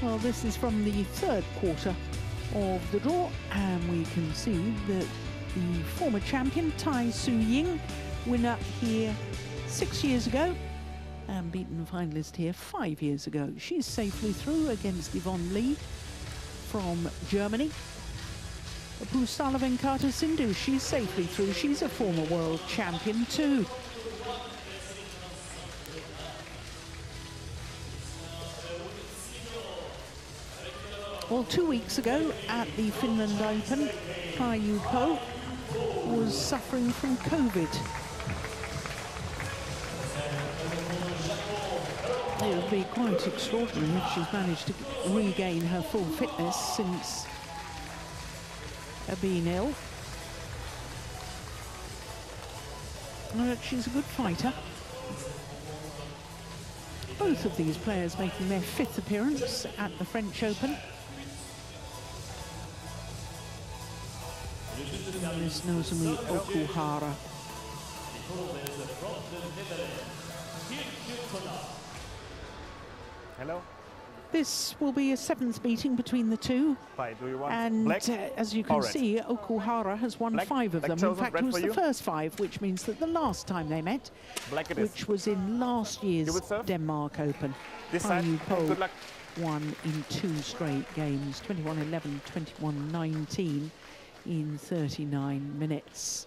Well, this is from the third quarter of the draw, and we can see that the former champion, Tai Su-ying, winner here 6 years ago, and beaten finalist here 5 years ago. She's safely through against Yvonne Lee from Germany. Pusala Venkata Sindhu, she's safely through. She's a former world champion too. Well, 2 weeks ago at the Finland Open, Pai Yu Po was suffering from COVID. It would be quite extraordinary if she's managed to regain her full fitness since being ill. But she's a good fighter. Both of these players making their 5th appearance at the French Open. There's Nozomi Okuhara. Hello. This will be a 7th meeting between the two. Pai, do you want and black? As you can see, Okuhara has won black? 5 of them. In fact, it was the you? first 5, which means that the last time they met, which was in last year's Denmark Open, Pai Yu Po won in 2 straight games, 21-11, 21-19 in 39 minutes.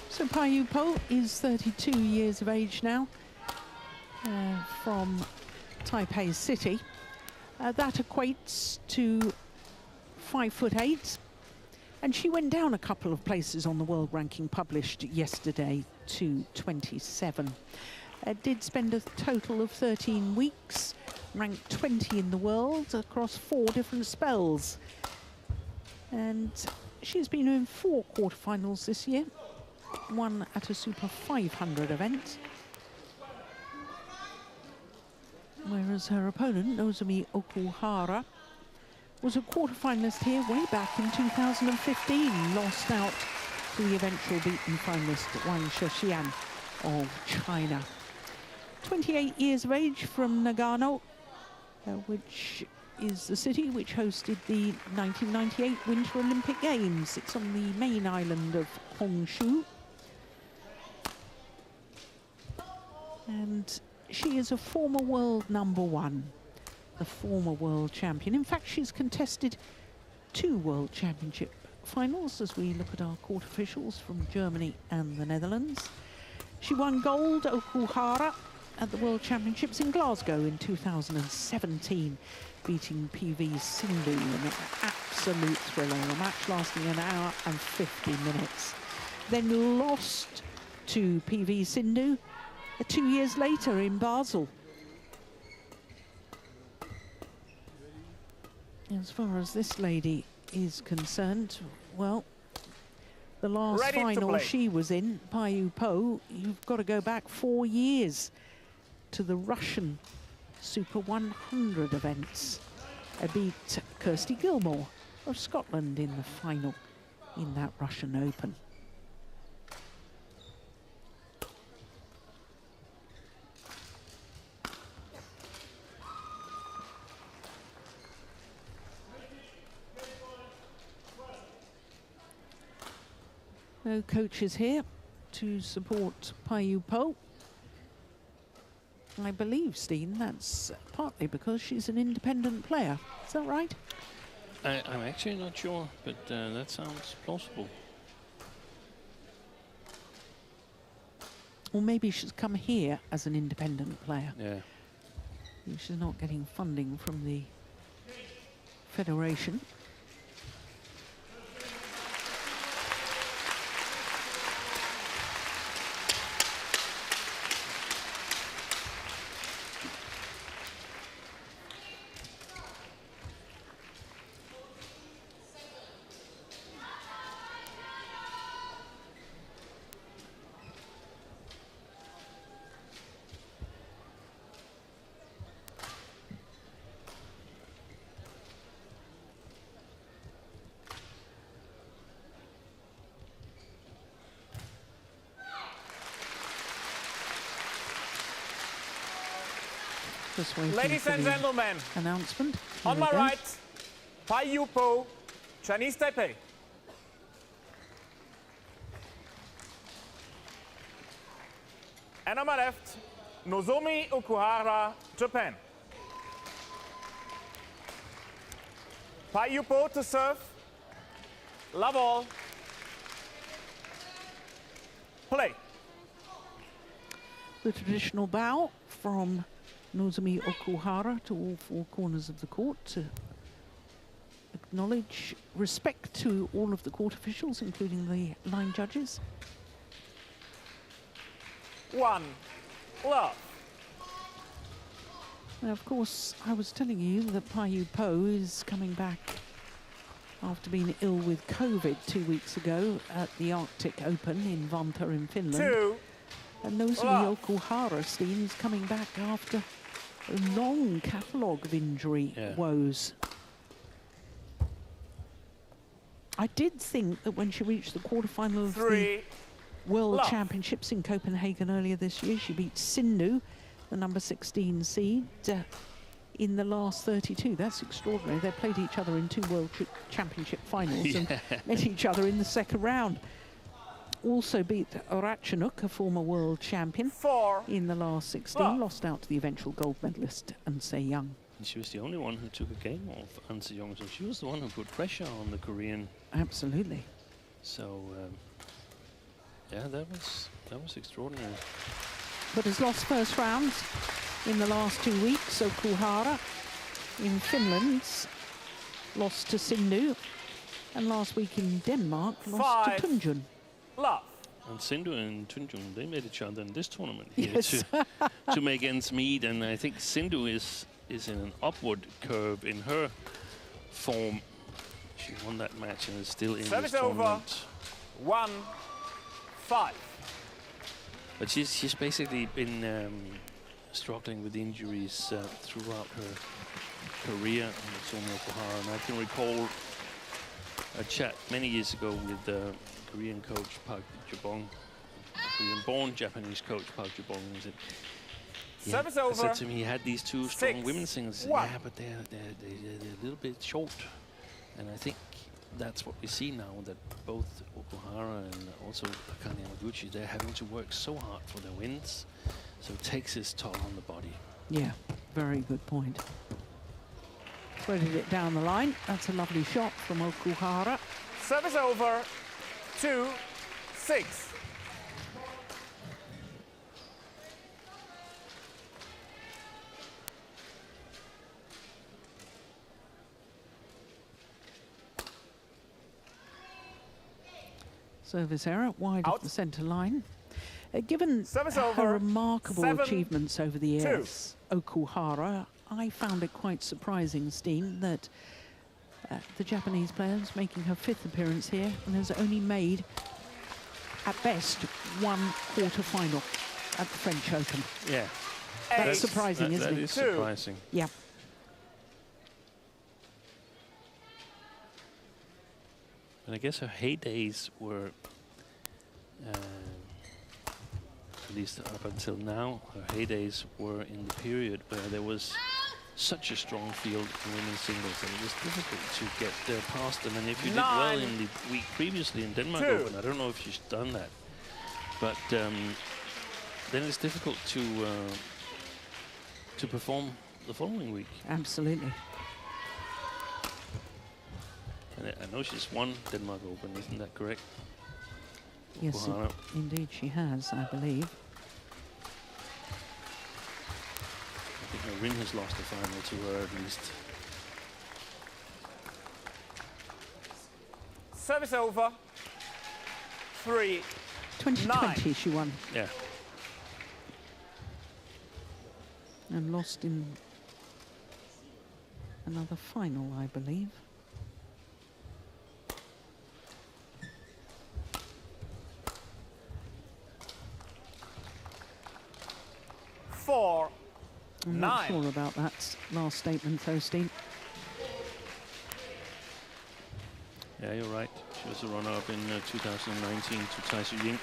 So Pai Yu Po is 32 years of age now, from Taipei City. That equates to 5'8", and she went down a couple of places on the world ranking published yesterday to 27. Did spend a total of 13 weeks, ranked 20 in the world across 4 different spells. And she's been in 4 quarterfinals this year, one at a Super 500 event, whereas her opponent, Nozomi Okuhara, was a quarterfinalist here way back in 2015, lost out to the eventual beaten finalist Wang Shexian of China. 28 years of age from Nagano, which is the city which hosted the 1998 Winter Olympic Games. It's on the main island of Honshu. And she is a former world #1, the former world champion. In fact, she's contested 2 world championship finals as we look at our court officials from Germany and the Netherlands. She won gold, Okuhara, at the World Championships in Glasgow in 2017, beating PV Sindhu in an absolute thriller, a match lasting 1 hour and 50 minutes. Then lost to PV Sindhu 2 years later in Basel. As far as this lady is concerned, well, the last final she was in, Pai Yu Po, you've got to go back 4 years to the Russian Super 100 events. Beat Kirsty Gilmore of Scotland in the final in that Russian Open. No coaches here to support Pai Yu Po. I believe, Steen, that's partly because she's an independent player. Is that right? I'm actually not sure, but that sounds plausible. Or maybe she's come here as an independent player. Yeah. She's not getting funding from the Federation. Just waiting Ladies for and the gentlemen, announcement. on Here my we go. right, Pai Yu Po, Chinese Taipei. And on my left, Nozomi Okuhara, Japan. Pai Yu Po to serve. Love all. Play. The traditional bow from Nozomi Okuhara to all four corners of the court to acknowledge respect to all of the court officials, including the line judges. 1 love. Now, of course, I was telling you that Pai Yu Po is coming back after being ill with COVID 2 weeks ago at the Arctic Open in Vantaa in Finland. 2 And Nozomi love. Okuhara, Steen, is coming back after a long catalogue of injury woes. I did think that when she reached the quarterfinal of 3 the World love. Championships in Copenhagen earlier this year, she beat Sindhu, the number 16 seed, in the last 32. That's extraordinary. They played each other in 2 World Championship finals and met each other in the second round. Also beat Ratchanuk, a former world champion, 4 in the last 16, love. lost out to the eventual gold medalist, An-se Young. And she was the only one who took a game off An-se Young, so she was the one who put pressure on the Korean. Absolutely. So, yeah, that was extraordinary. But has lost first rounds in the last 2 weeks. Okuhara in Finland lost to Sindhu, and last week in Denmark lost 5 to Tunjun. love. And Sindhu and Tunjung, they met each other in this tournament here Yes. to make ends meet. And I think Sindhu is in an upward curve in her form. She won that match and is still in Service this over. tournament. 1-5. But she's basically been struggling with injuries throughout her career, Nozomi Okuhara. And I can recall a chat many years ago with Korean coach Park Ju-bong, Korean-born Japanese coach Park Ju-bong. He said, Service I over. said to him, he had these 2 strong 6, women singers. 1. Yeah, but they're a little bit short. And I think that's what we see now, that both Okuhara and also Akane Yamaguchi, they're having to work so hard for their wins. So it takes its toll on the body. Yeah, very good point. Threaded it down the line. That's a lovely shot from Okuhara. Service over. 2-6. Service error, wide Out. of the centre line. Given Service her over. remarkable 7-2. achievements over the years, Okuhara, I found it quite surprising, Steen, that the Japanese player is making her 5th appearance here and has only made, at best, 1 quarter-final at the French Open. Yeah. That's surprising, isn't that it? is 2. surprising. Yeah. And I guess her heydays were, at least up until now, her heydays were in the period where there was such a strong field in women's singles and it was difficult to get past them. And if you did well in the week previously in Denmark 2. Open, I don't know if she's done that, but then it's difficult to perform the following week. Absolutely. And I know she's won Denmark Open, isn't that correct? Yes, Okuhara. indeed she has, I believe. I think Rin has lost the final to her at least. Service over. 3. 2020 she won Yeah. and lost in another final, I believe. I'm not 9. sure about that last statement, though, Steve. Yeah, you're right. She was a runner-up in 2019 to Tai Su Ying.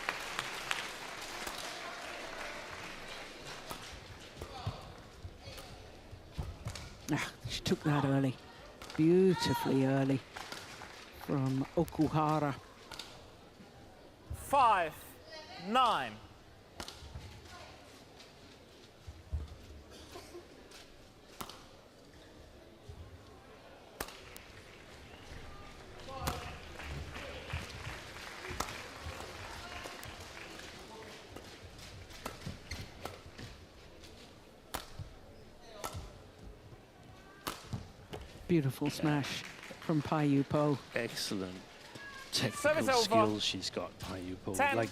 She took that early, beautifully early from Okuhara. 5-9. Beautiful smash from Pai Yu Po. Excellent technical skills she's got, Pai Yu Po. Like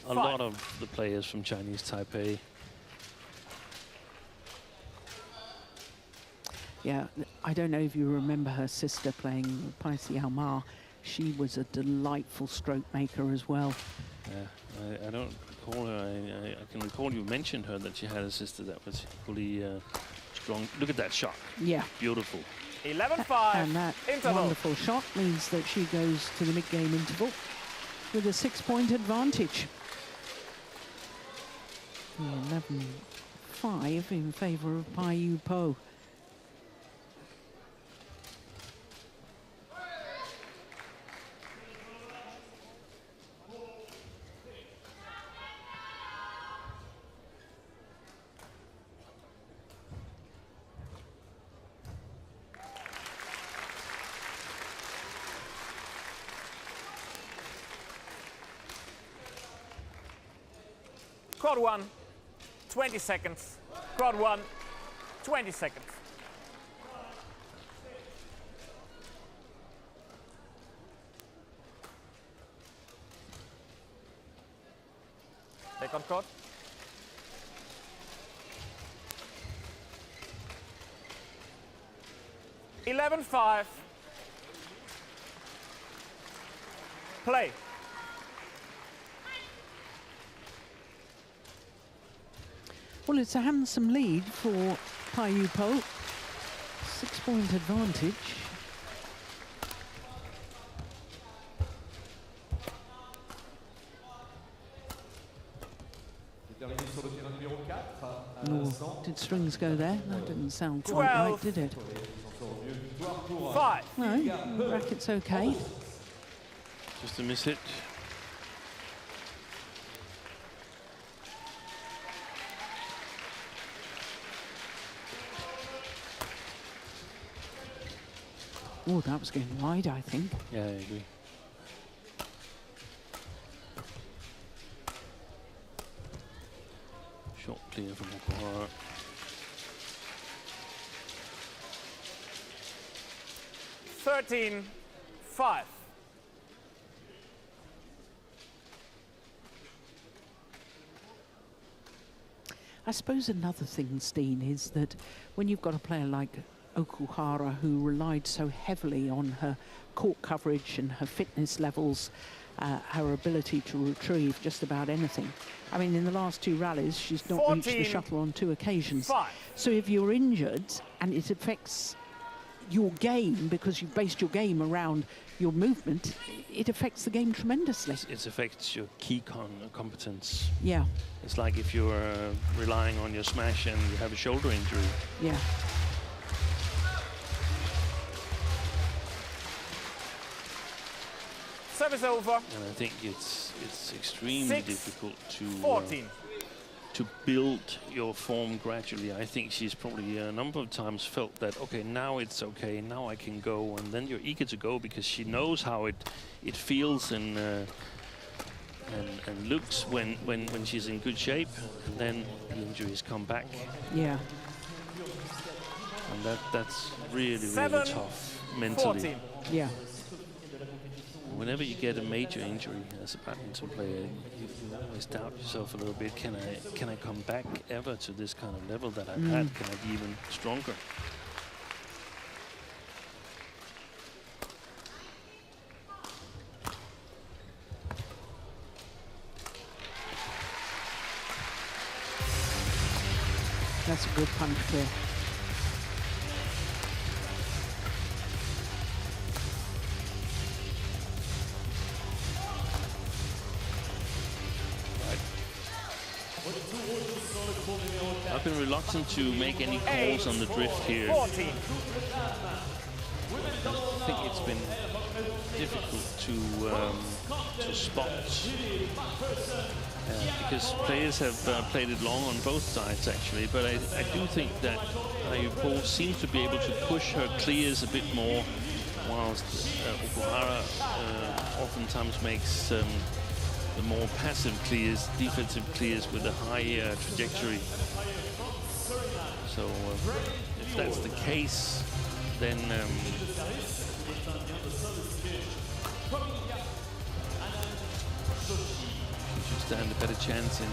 a lot of the players from Chinese Taipei. Yeah, I don't know if you remember her sister playing Pai Xiao Ma. She was a delightful stroke maker as well. Yeah, I don't recall her. I can recall you mentioned her, that she had a sister that was equally strong. Look at that shot. Yeah. Beautiful. 11-5. And that interval. Wonderful shot means that she goes to the mid-game interval with a 6-point advantage. 11-5 in favour of Pai Yu Po. Quad 1, 20 seconds. Quad 1, 20 seconds. Second quad. $11-5. Play. Well, it's a handsome lead for Pai Yu Po. 6-point advantage. Oh, did strings go there? That didn't sound quite right, did it? 5. No, racket's okay. Just a miss hit. Oh, that was getting wide, I think. Yeah, I agree. Shot clear from Okuhara. $13-5. I suppose another thing, Steen, is that when you've got a player like Okuhara, who relied so heavily on her court coverage and her fitness levels, her ability to retrieve just about anything. I mean, in the last 2 rallies, she's not reached the shuttle on 2 occasions. 5. So if you're injured and it affects your game, because you've based your game around your movement, it affects the game tremendously. It affects your key competence. Yeah. It's like if you're relying on your smash and you have a shoulder injury. Yeah. Service over. And I think it's extremely difficult to build your form gradually. I think she's probably a number of times felt that, okay, now it's okay, now I can go, and then you're eager to go because she knows how it feels and looks when she's in good shape, and then the injuries come back. Yeah. And that's really, really tough mentally. 14. Yeah. Whenever you get a major injury as a badminton player, you always doubt yourself a little bit. Can I come back ever to this kind of level that I've had? Can I be even stronger? That's a good punch clear. I've been reluctant to make any calls on the drift here. 14. I think it's been difficult to spot because players have played it long on both sides actually, but I do think that Pai Yu Po seems to be able to push her clears a bit more, whilst Okuhara oftentimes makes the more passive clears, defensive clears with a high trajectory. So if that's the case, then she should stand a better chance in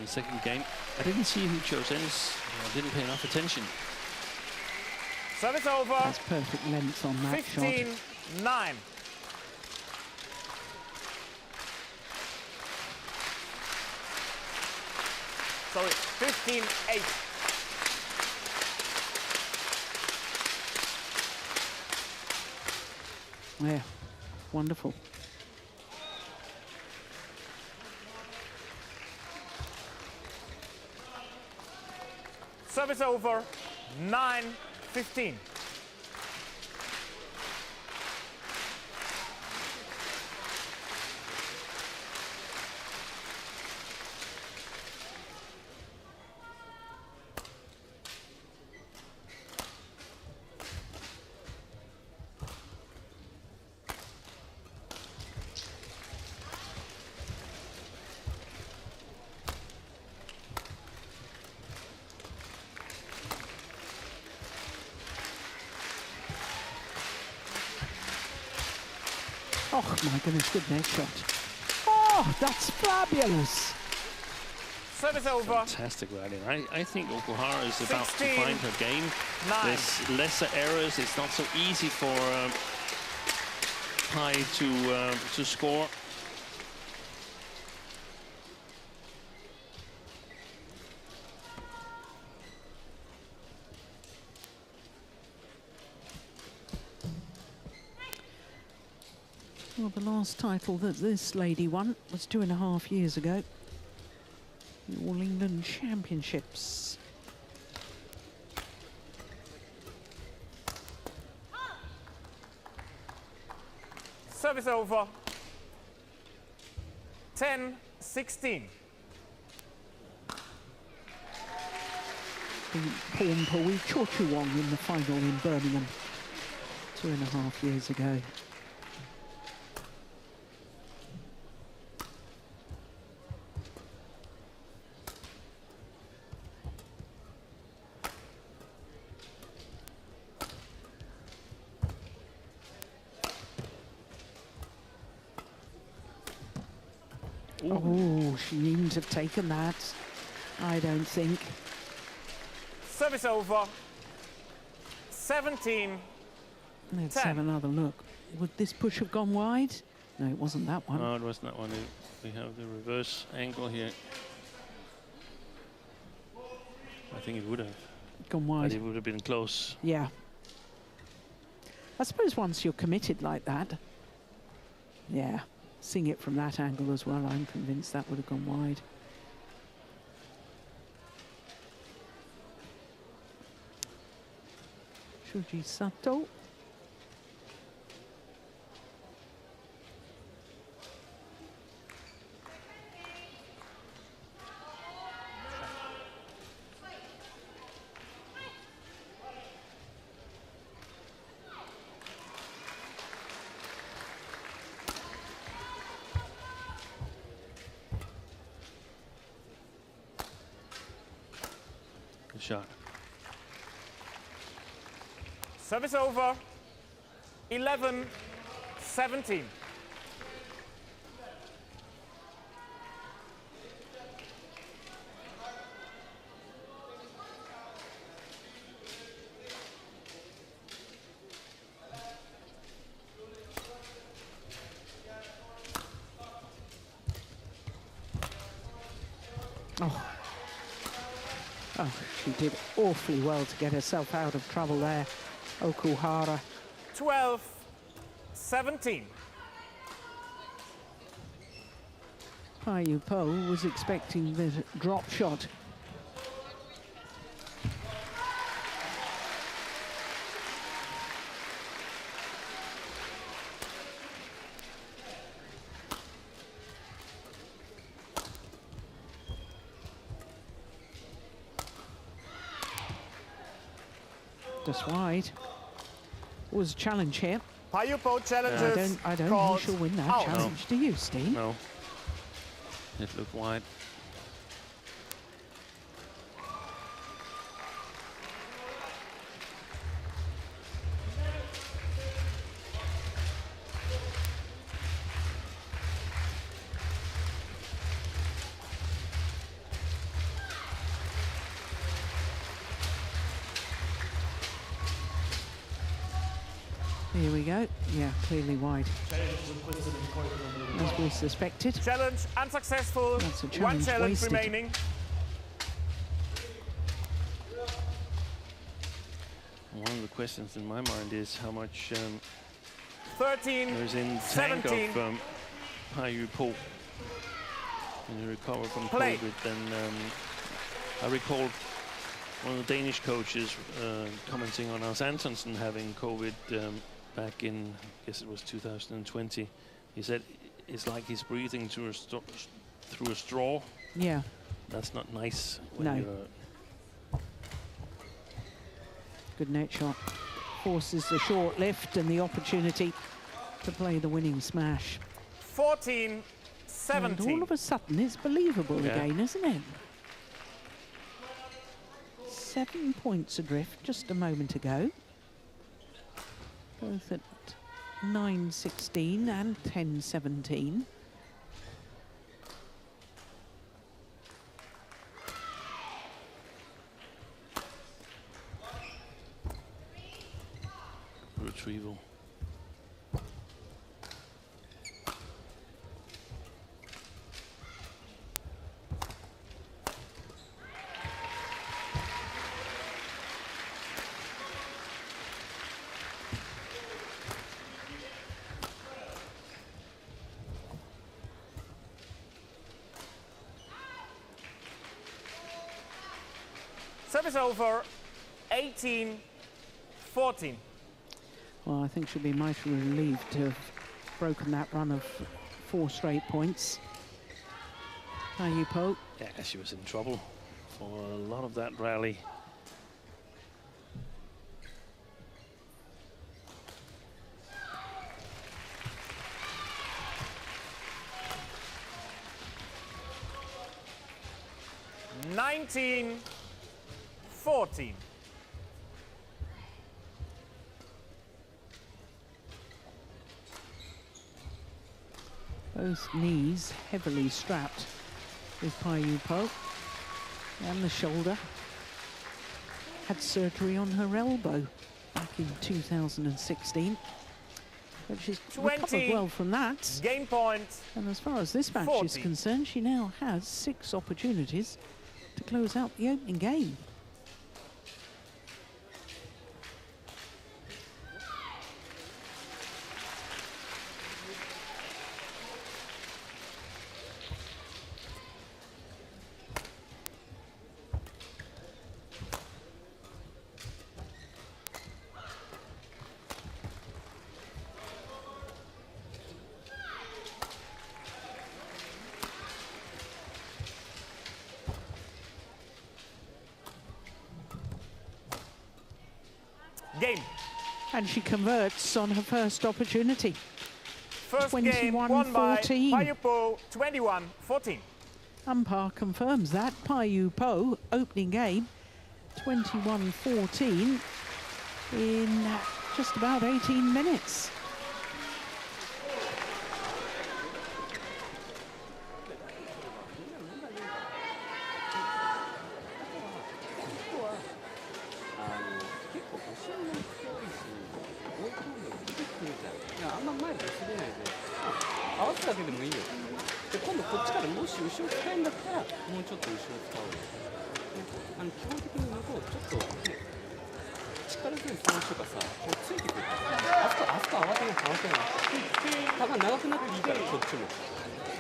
the second game. I didn't see who chose ends. I didn't pay enough attention. Service over. That's perfect length on that 15-9. Sorry, 15-8. Yeah, wonderful. Service over, 9-15. Oh my goodness, good net shot. Oh, that's fabulous. Service over. Fantastic rallying. I think Okuhara is about to 16, find her game. 9. There's lesser errors. It's not so easy for Pai to score. Well, the last title that this lady won was 2.5 years ago. The All England Championships. Service over. 10-16. Pornpui Chochuwong in the final in Birmingham 2.5 years ago. Oh, she needn't have taken that, I don't think. Service over. 17. Let's 10. have another look. Would this push have gone wide? No, it wasn't that one. No, it wasn't that one. We have the reverse angle here. I think it would have. Gone But wide. it would have been close. Yeah. I suppose once you're committed like that, yeah, seeing it from that angle as well, I'm convinced that would have gone wide. Shuji Sato. Good shot. Service over. 11-17. Oh, she did awfully well to get herself out of trouble there, Okuhara. 12-17. Pai Yu Po was expecting the drop shot. Just wide. Was a challenge here. Pai Yu Po challenges. I don't called think she'll win that out. challenge. Do you, Steve? No. It looked wide. Here we go. Yeah, clearly wide. As we suspected. Challenge unsuccessful. That's a One challenge challenge wasted. remaining. One of the questions in my mind is how much 13, there is in tank 17. of Pai Yu Po when you recover from Play. COVID. Then I recall one of the Danish coaches commenting on Lars Antonsen having COVID back in, I guess it was 2020. He said it's like he's breathing through a straw. Yeah. That's not nice. When No. You're Good net shot. Forces the short lift and the opportunity to play the winning smash. 14, And 17. all of a sudden, it's believable Yeah. again, isn't it? 7 points adrift just a moment ago. Both at 9-16 and 10-17. retrieval. Service over, 18, 14. Well, I think she'll be mightily relieved to have broken that run of 4 straight points. Pai Yu Po. Yeah, she was in trouble for a lot of that rally. Nineteen, 14. Both knees heavily strapped with Pai Yu Po. And the shoulder. Had surgery on her elbow back in 2016. But she's 20. recovered well from that. Game point. And as far as this match is 40. concerned, she now has 6 opportunities to close out the opening game. Game. And she converts on her first opportunity. First game won by 21-14. Pai Yu Po, 21-14. Umpire confirms that. Pai Yu Po, opening game, 21-14 in just about 18 minutes.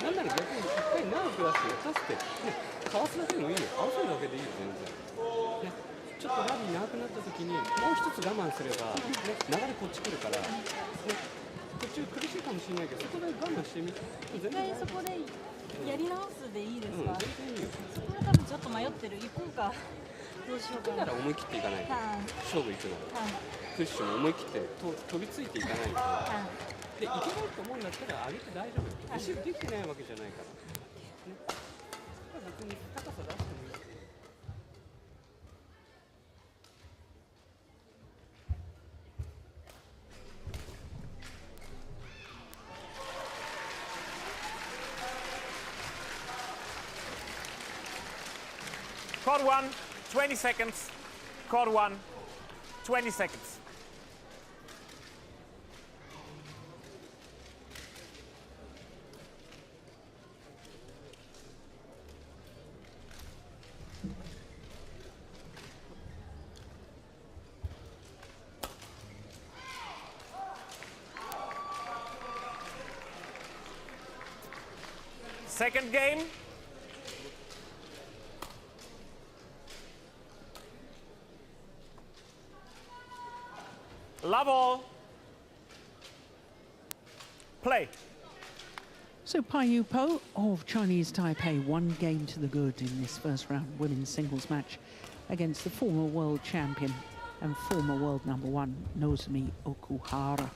なんなら逆に一回長く出して打たせて、ね、かわすだけでもいいよ。合わせるだけでいいよ全然。ね、ちょっとラリー長くなった時にもう一つ我慢すれば、ね、流れこっち来るから、ね、途中苦しいかもしれないけどそこで我慢してみて。一回そこでやり直すでいいですか？全然いいよ。そこは多分ちょっと迷ってる。行こうか。どうしようかな。なら思い切っていかないと。勝負いくなら。クッション思い切って飛びついていかないと。で、いけないと思うんだったら上げて大丈夫。レシーブできてないわけじゃないから。ね。別に高さ出してもいい。Chord 1, 20 seconds. Chord 1, 20 seconds. Second game. Love all. Play. So Pai Yu Po of Chinese Taipei, one game to the good in this first round women's singles match against the former world champion and former world #1 Nozomi Okuhara.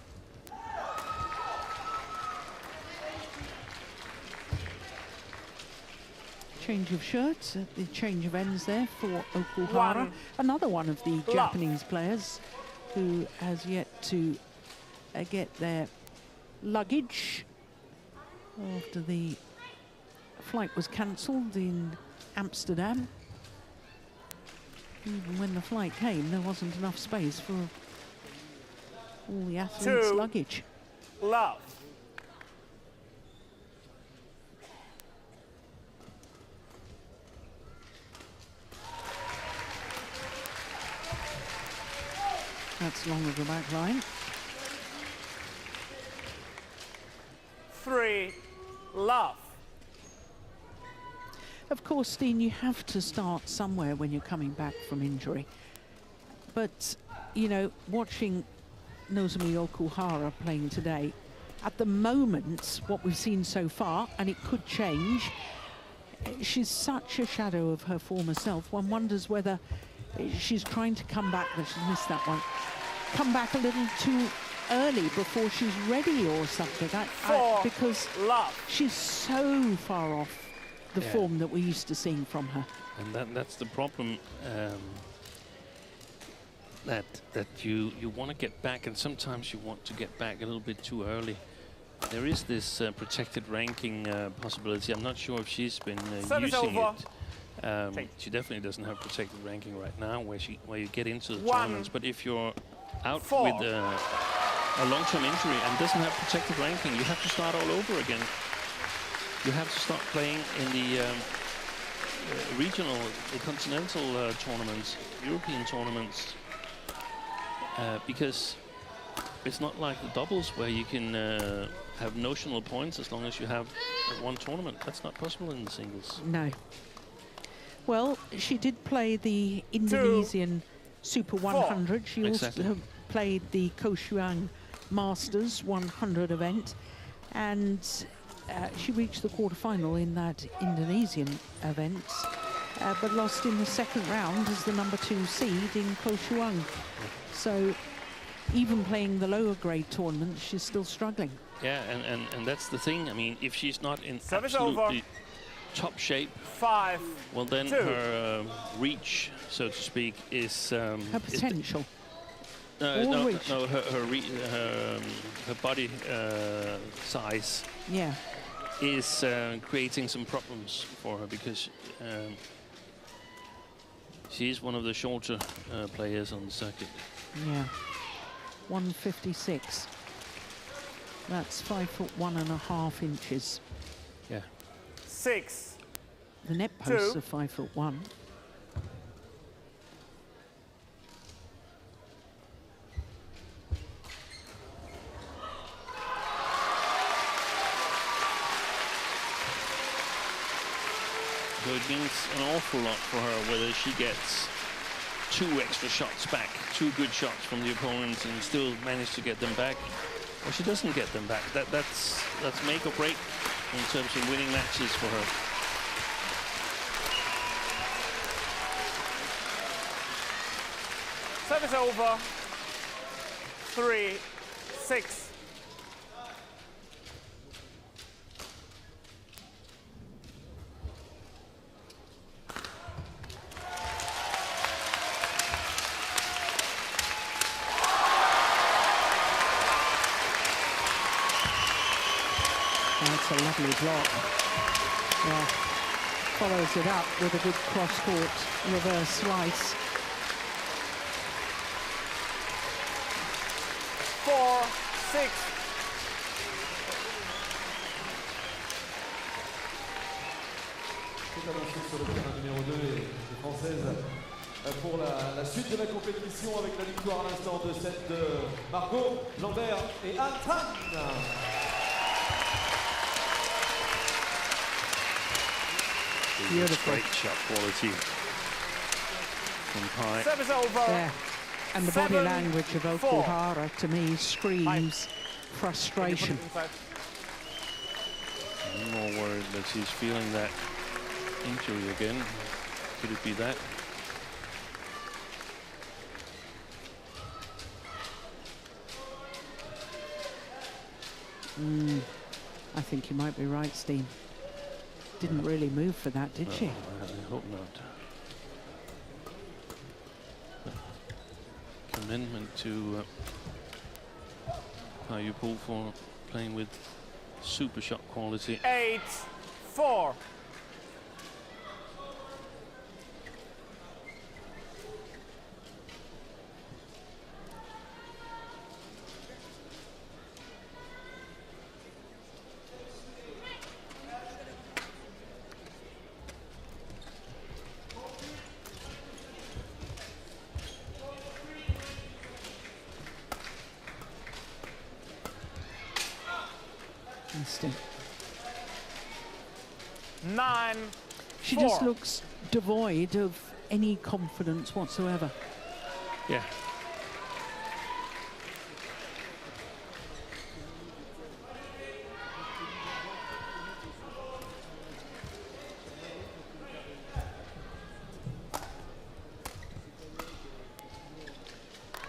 Change of shirts at the change of ends there for Okuhara, another one of the Japanese players who has yet to get their luggage after the flight was cancelled in Amsterdam. Even when the flight came, there wasn't enough space for all the athletes' luggage. Love. That's long of the back line. 3, love. Of course, Steen, you have to start somewhere when you're coming back from injury. But, you know, watching Nozomi Okuhara playing today, at the moment, what we've seen so far, and it could change, she's such a shadow of her former self. One wonders whether she's trying to come back, but she's missed that one. Come back a little too early before she's ready or something. Because she's so far off the form that we're used to seeing from her. And that's the problem, that you want to get back, and sometimes you want to get back a little bit too early. There is this protected ranking possibility. I'm not sure if she's been using it. She definitely doesn't have protected ranking right now, where you get into the tournaments. But if you're out with a long-term injury and doesn't have protected ranking, you have to start all over again. You have to start playing in the regional, the continental tournaments, European tournaments, because it's not like the doubles where you can have notional points as long as you have one tournament. That's not possible in the singles. No. Well, she did play the Indonesian Super 100. She also played the Koshuang Masters 100 event, and she reached the quarterfinal in that Indonesian event, but lost in the second round as the #2 seed in Koshuang. So even playing the lower grade tournament, she's still struggling. Yeah, and that's the thing. I mean, if she's not in absolutely top shape, well then her reach, so to speak, is her potential. No, her body size. Yeah. Is creating some problems for her, because she's one of the shorter players on the circuit. Yeah, 156. That's 5'1.5" inches. Yeah. 6. The net posts are 5'1". So it means an awful lot for her whether she gets 2 extra shots back, 2 good shots from the opponent and still manage to get them back, or she doesn't get them back. That's make or break in terms of winning matches for her. Service over. 3-6. That's a lovely block. Yeah. Follows it up with a good cross-court reverse slice. 4-6. C'est avancé sur le terrain numéro 2 et française pour la suite de la compétition avec la victoire à l'instant de cette Margot Lambert et Antan. Beautiful. Great shot quality from Pai. Service over. Yeah. And the body language of Okuhara, to me, screams frustration. I'm more worried that she's feeling that injury again. Could it be that? I think you might be right, Steen. Didn't really move for that, did she? I hope not. Commendment to Pai Yu Po for playing with super shot quality. 8-4. Interesting. 9-4. She just looks devoid of any confidence whatsoever. Yeah.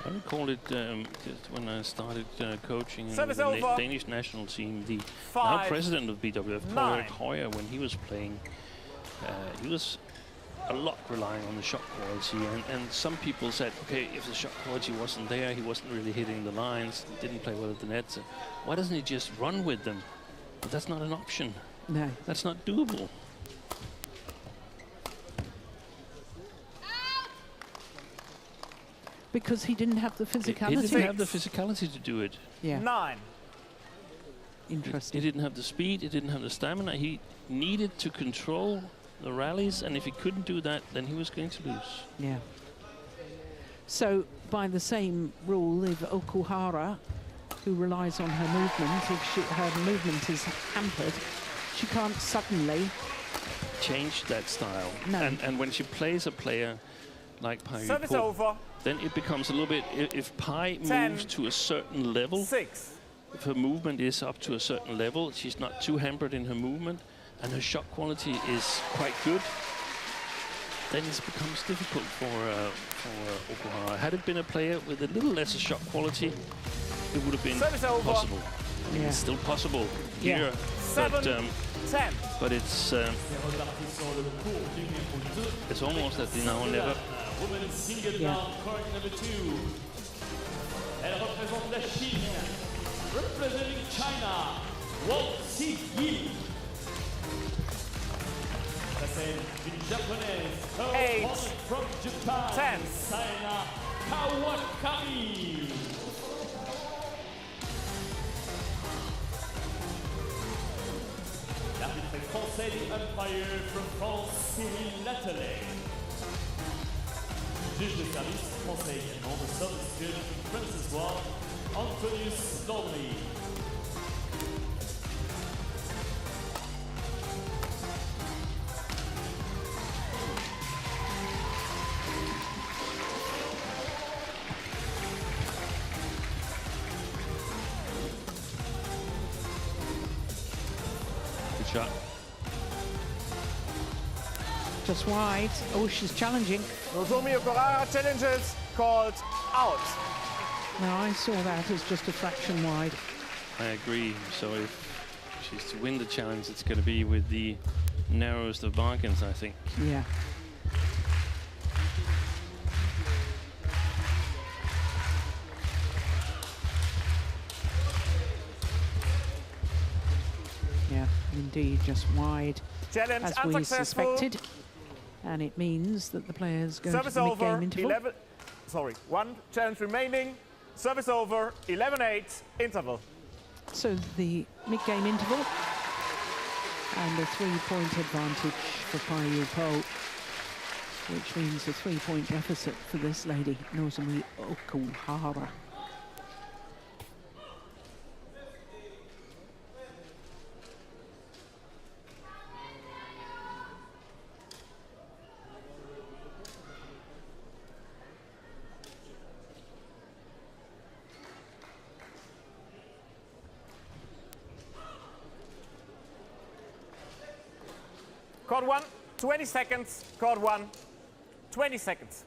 I recall it just when I started coaching in the Danish national team. The now president of BWF, Pai Yu Po, when he was playing, he was a lot relying on the shot quality. And some people said, okay, if the shot quality wasn't there, he wasn't really hitting the lines, didn't play well at the net. So why doesn't he just run with them? But that's not an option. No. That's not doable. Because he didn't have the physicality. He didn't have the physicality to do it. Yeah. 9. Interesting. He didn't have the speed, he didn't have the stamina. He needed to control the rallies, and if he couldn't do that, then he was going to lose. Yeah. So, by the same rule, if Okuhara, who relies on her movement, if her movement is hampered, she can't suddenly change that style. No. And when she plays a player like Pai Yu Service Po, over. then it becomes a little bit, if Pai 10, moves to a certain level, 6. if her movement is up to a certain level, she's not too hampered in her movement, and her shot quality is quite good, then it becomes difficult for Okuhara. Had it been a player with a little less shot quality, it would have been possible. Yeah. It's still possible here, 7-10. but it's almost at the now or never. Women's single Yeah. down, court number 2. Elle représente la Chine. Representing China, Wang Xi. C'est une japonaise. Her 8, opponent from Japan, 10. Saina Kawakami. L'arbitre français des umpire from France, Cyril Latelet. Juge de service français également, the substitute from Francis Ward, Antonius Donnelly. shot. Just wide. Oh, she's challenging. Nozomi Okuhara challenges called out. Now, I saw that as just a fraction wide. I agree. So if she's to win the challenge, it's going to be with the narrowest of bargains, I think. Yeah. Yeah, indeed, just wide. Challenge As we unsuccessful. suspected. And it means that the players go Service to the over. mid-game interval. One challenge remaining. Service over. 11-8 interval. So the mid-game interval and a 3-point advantage for Pai Yu Po, which means a 3-point deficit for this lady, Nozomi Okuhara. Court 1, 20 seconds. Court 1, 20 seconds.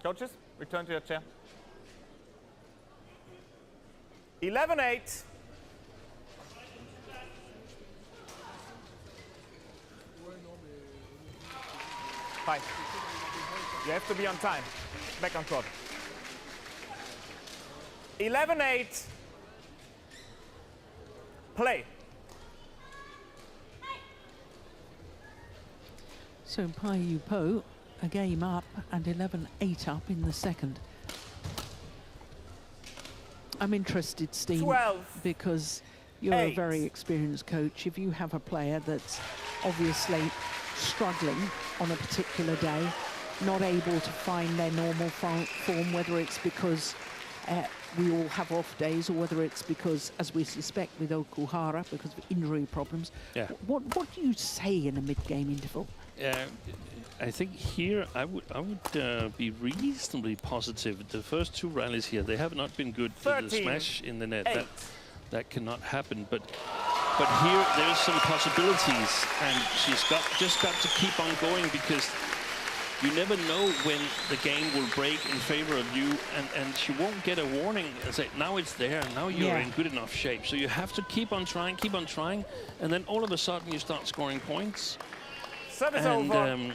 Coaches, return to your chair. 11-8. Fine. You have to be on time. Back on court. 11-8. Play. So Pai Yu Po, a game up and 11-8 up in the second. I'm interested, Steve, 12, because you're 8. a very experienced coach. If you have a player that's obviously struggling on a particular day, not able to find their normal form, whether it's because we all have off days or whether it's because, as we suspect with Okuhara, because of injury problems, what do you say in a mid-game interval? I think here I would be reasonably positive. The first two rallies here, they have not been good. 13, the smash in the net, 8. that cannot happen. But here there's some possibilities, and she's just got to keep on going, because you never know when the game will break in favor of you, and she won't get a warning and say, now it's there, now you're in good enough shape. So you have to keep on trying, and then all of a sudden you start scoring points. Service over.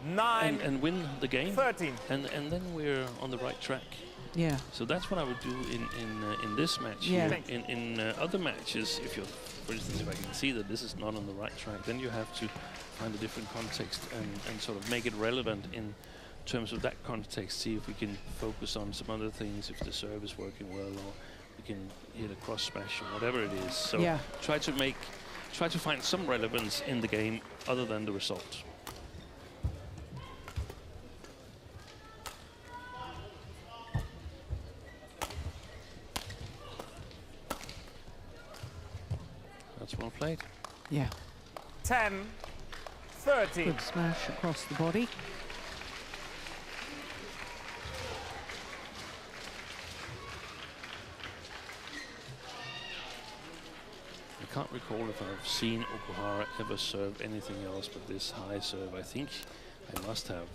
9 and win the game. 13. And then we're on the right track. Yeah. So that's what I would do in this match. Yeah. Here. In other matches, if you're, for instance, if I can see that this is not on the right track, then you have to find a different context and sort of make it relevant in terms of that context. See if we can focus on some other things, if the serve is working well, or we can hit a cross smash or whatever it is. So try to find some relevance in the game other than the result. That's well played. Yeah. 10, 13. Good smash across the body. I can't recall if I've seen Okuhara ever serve anything else but this high serve. I think she must have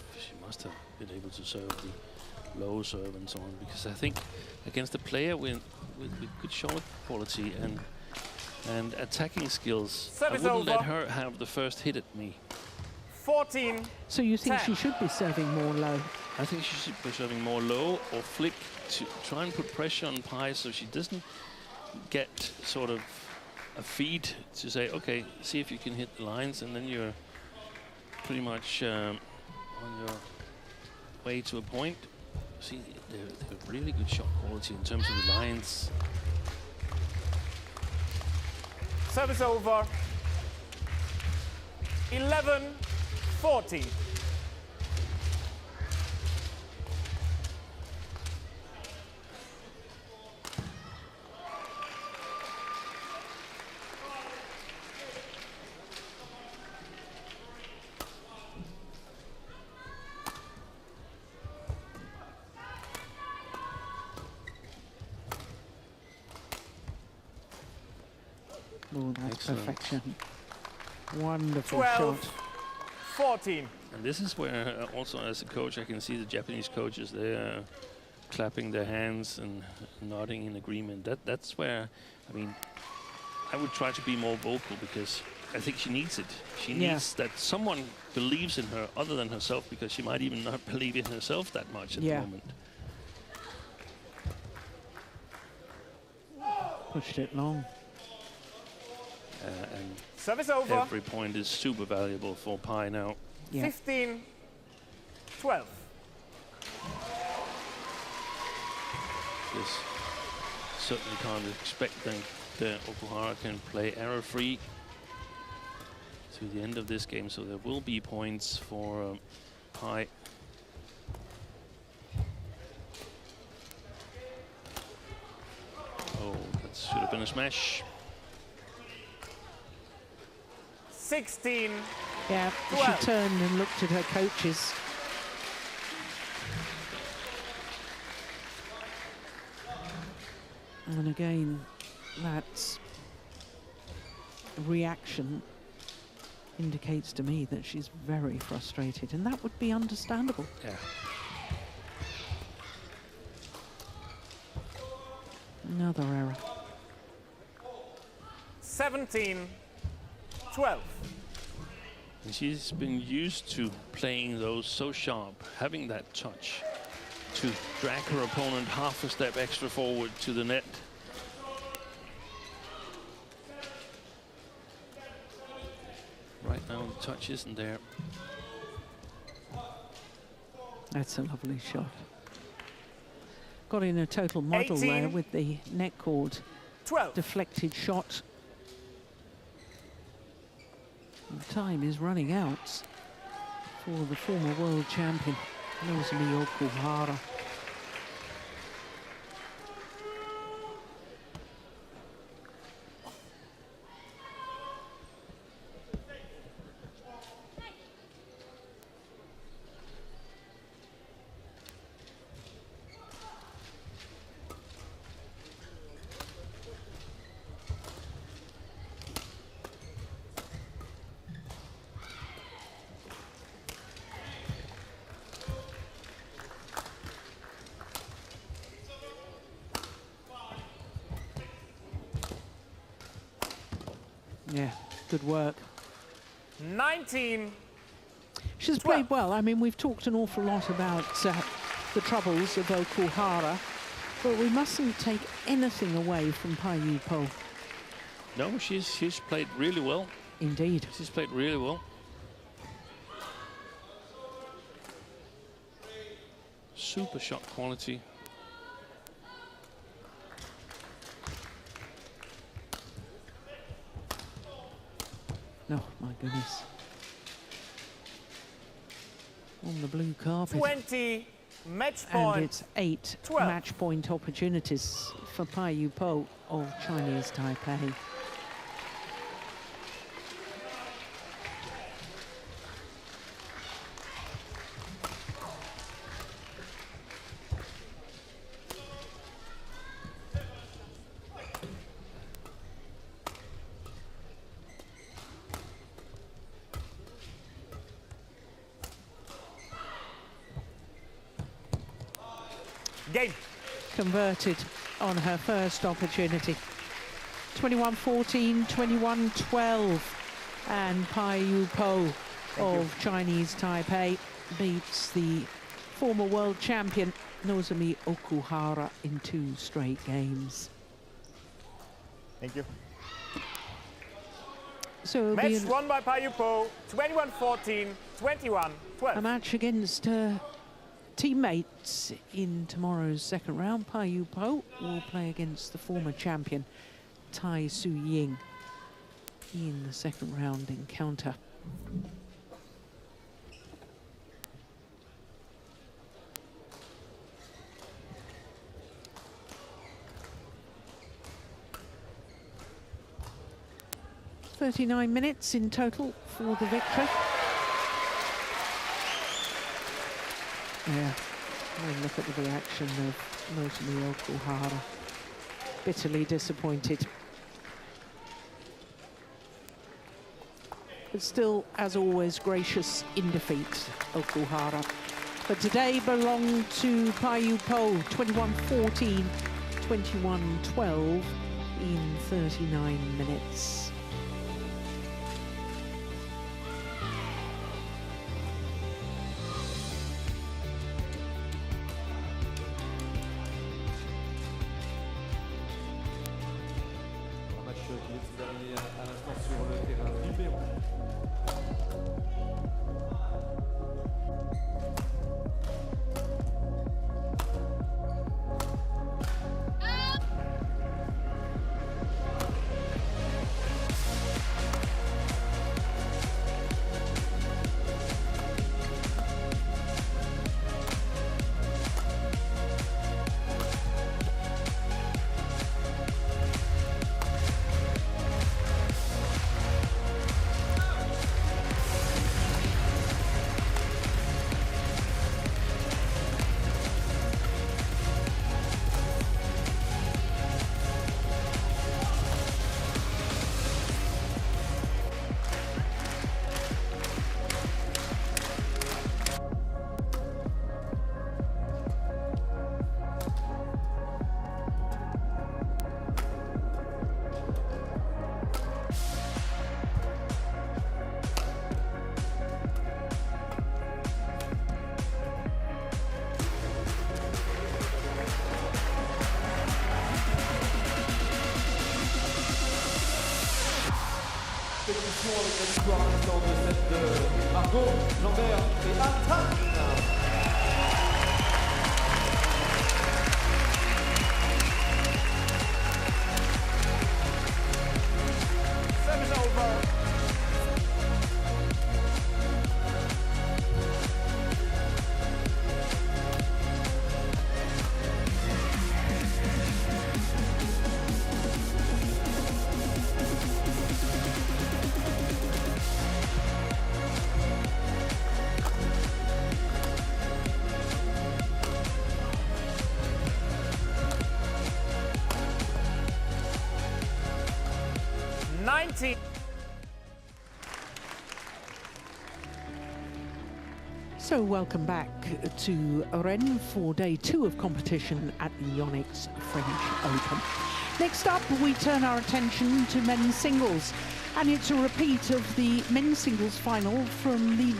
been able to serve the low serve and so on, because I think against a player with good shot quality and attacking skills, I wouldn't let her have the first hit at me. 14. So you think 10. she should be serving more low? I think she should be serving more low or flick to try and put pressure on Pai so she doesn't get sort of a feed to say, okay, see if you can hit the lines, and then you're pretty much on your way to a point. See, they're really good shot quality in terms of the lines. Service over. 11, 14. Oh, that's Excellent. perfection. Wonderful 12, shot. 14. And this is where also as a coach I can see the Japanese coaches, they're clapping their hands and nodding in agreement. That's where, I mean, I would try to be more vocal because I think she needs it. She needs that someone believes in her other than herself, because she might even not believe in herself that much at the moment. Pushed it long. And Service over. every point is super valuable for Pai now. 15, 12. Yes, certainly can't expect that Okuhara can play error-free to the end of this game, so there will be points for Pai. Oh, that should have been a smash. 16, Yeah, 12. she turned and looked at her coaches. And again, that reaction indicates to me that she's very frustrated, and that would be understandable. Yeah. Another error. 17, 12. And she's been used to playing those so sharp, having that touch to drag her opponent half a step extra forward to the net. Right now the touch isn't there. That's a lovely shot. Got in a total model 18, there with the net cord 12. deflected shot. And time is running out for the former world champion, Nozomi Okuhara. Yeah, good work. 19, She's played well. I mean, we've talked an awful lot about the troubles of Okuhara, but we mustn't take anything away from Pai Yu Po. No, she's played really well. Indeed. She's played really well. Super shot quality. Oh, my goodness. On the blue carpet. 20, match And point. it's 8 12. match point opportunities for Pai Yu Po of Chinese Taipei. Game. Converted on her first opportunity. 21-14, 21-12. And Pai Yu Po of Chinese Taipei beats the former world champion Nozomi Okuhara in 2 straight games. Thank you. So it'll be Match won by Pai Yu Po, 21-14, 21-12. a match against teammates in tomorrow's second round. Pai Yu Po will play against the former champion Tai Su Ying in the second round encounter. "39 minutes in total for the victory." Yeah, and look at the reaction of Nozomi Okuhara. Bitterly disappointed. but still, as always, gracious in defeat, Okuhara. But today belonged to Pai Yu Po, 21-14, 21-12 in 39 minutes. Un match qui vient de se terminer à l'instant sur le terrain numéro. Compétition avec la victoire à l'instant de cette de Margot, Lambert et Anne. Service over. So welcome back to Rennes for day 2 of competition at the YONEX French Open. Next up, we turn our attention to men's singles, and it's a repeat of the men's singles final from the